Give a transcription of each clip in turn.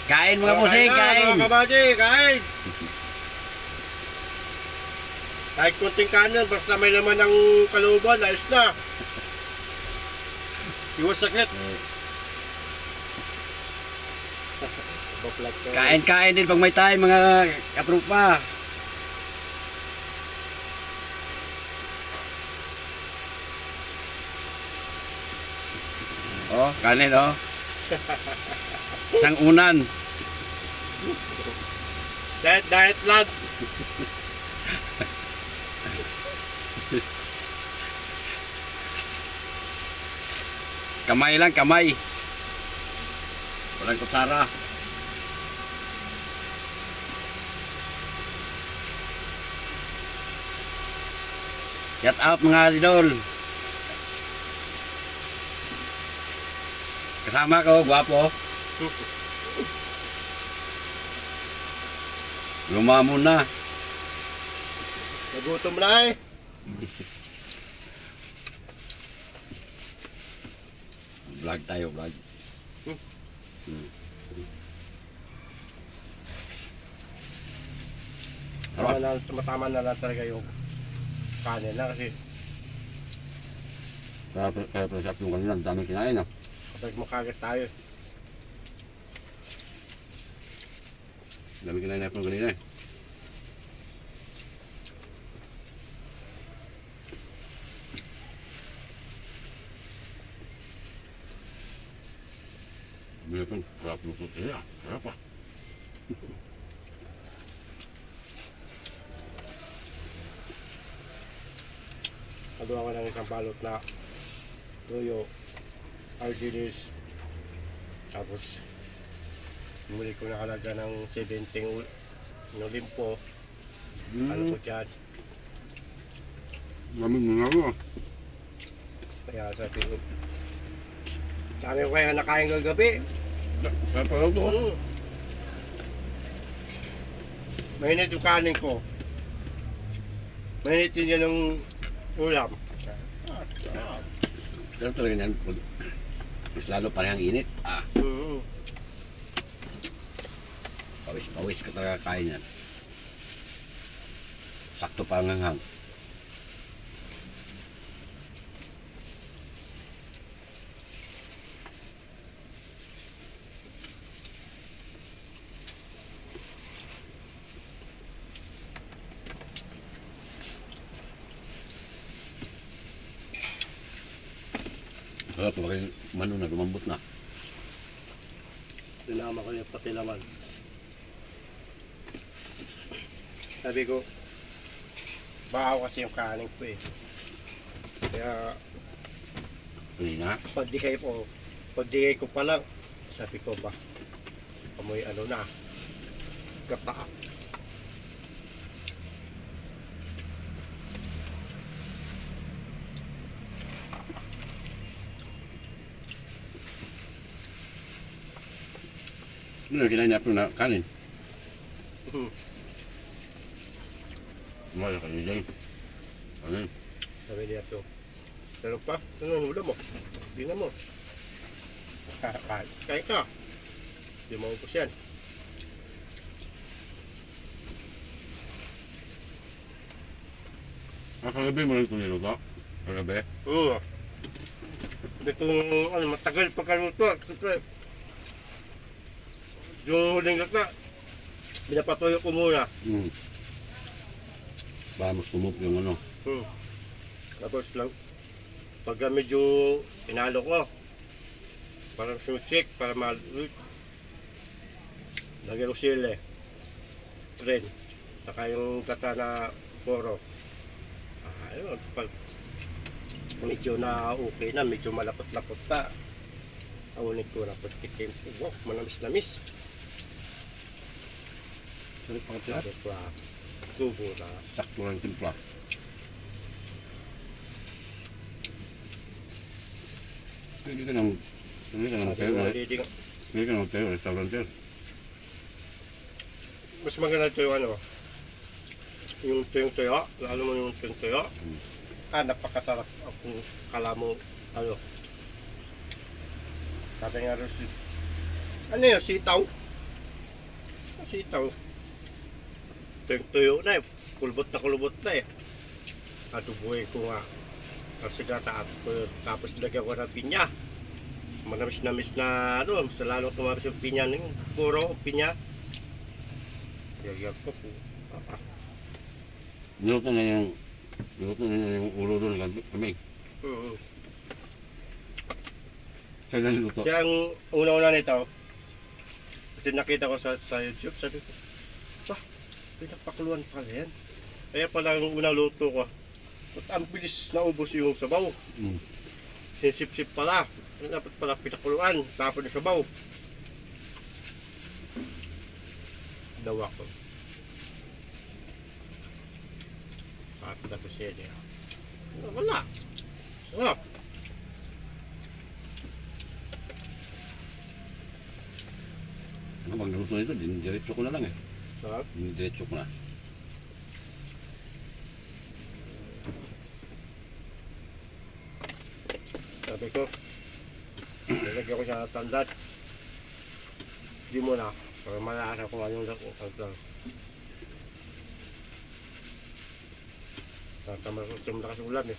Kain mga pusing, kain. Mga kabady, kain. Kahit kunting kanin, basta may laman ng kalooban, ayos na. Iwas sakit. Kain-kain din pag may time mga katrupa. Oh, kanin oh. Isang unan. Diet lang. Kamay lang, kamay. Walang kutsara. Shout out mga idol. Kasama ko, gwapo. Lumamon na. Nagutom na eh. Vlog tayo, vlog. Tumatama na lang talaga yung kanin na kasi Kaya presap yung kanina, daming kinain ah. kapag makagat tayo. Daming kinain na yung kanina eh. Bilang sarap lutut ya, sarap ah. Nagawa ko ng isang balot na tuyo, arginis, tapos bumili ko na halaga ng 70 Olimpo. Ano ko dyan? Daming mga mo. Kaya sabi ko, sabi ko kaya nakain kagabi. Sarap pa lang to. Mainit yung kanin ko. Mainit din yan ng ulam. Sarap talaga yan. Mas lalo parehang init. Ah, pawis ka talaga kain yan. Sakto pa ang hanghang. Sarap talaga yung mano na lumambot na. Sinama ko yung pati laman. Sabi ko, bahaw kasi yung kanin ko eh. Kaya, Kanina. pagdigay ko pa lang, sabi ko ba, amoy ano na, gata. Ano na kinain natin na kanin? Wala kayo dyan. Ano? Sabi niya to, pero pa, ano ang ulam mo? Tingnan mo. Kain ka. Hindi mo upos yan. Kagabi mo rin ito niluto? Kagabi? Oo. Itong ano, matagal pagkaluto. Siyempre, yung huling gata, binapatuyo ko muna. Para mas sumok yung ano. Tapos lang, pagka medyo inalo ko, parang sumusik, para malulit. Lagyan ko sili. Rin. Saka yung gata na poro. Ayun, pag medyo na okay na, medyo malapot-lapot pa. Aunin ko na pagkikim. Wow, manamis-namis. Sarap pang tira. Sabi ko, tubo na. Sakto lang timpla. Pwede ka nang tayo na. Pwede ka nang tayo, restauranter. Mas maganda ito yung ano, yung tuyong tuyo, lalo mo yung tuyong tuyo. Napakasarap kung kala mo, ano, Sabi nga rin ano yun, sitaw? Sitaw. Tuyo na eh. Kulbot na eh. Atubuhin ko nga. Kasi tapos lagyan ko ng pinya. Manamis-namis na ano, mas lalo tumamis yung pinya ng puro pinya. Lagyan ko po. Niluto na yung ulo doon kami. Kaya niluto. Kaya ang una-una nito, kasi nakita ko sa YouTube, sabi ko, pinapakuluan pala yan. Kaya pala yung unang luto ko, at ang bilis na ubos yung sabaw. Sinsip-sip pala. Dapat pala pinakuluan, tapos yung sabaw. Dawa ko. Tapos yan eh. Wala. Sarap. Pag naluto nito, diretso ko na lang eh. Sarap. Diretso ko na. Sabi ko, nilagyan ko siya ng tandat. Di mo na, para malasa ko anong lang. Tama ko sa malakas ulan eh.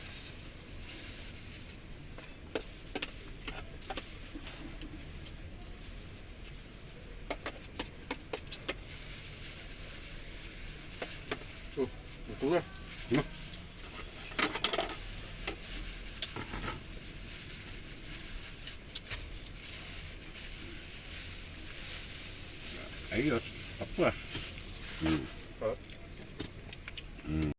Ito na. Ayos. Tapos.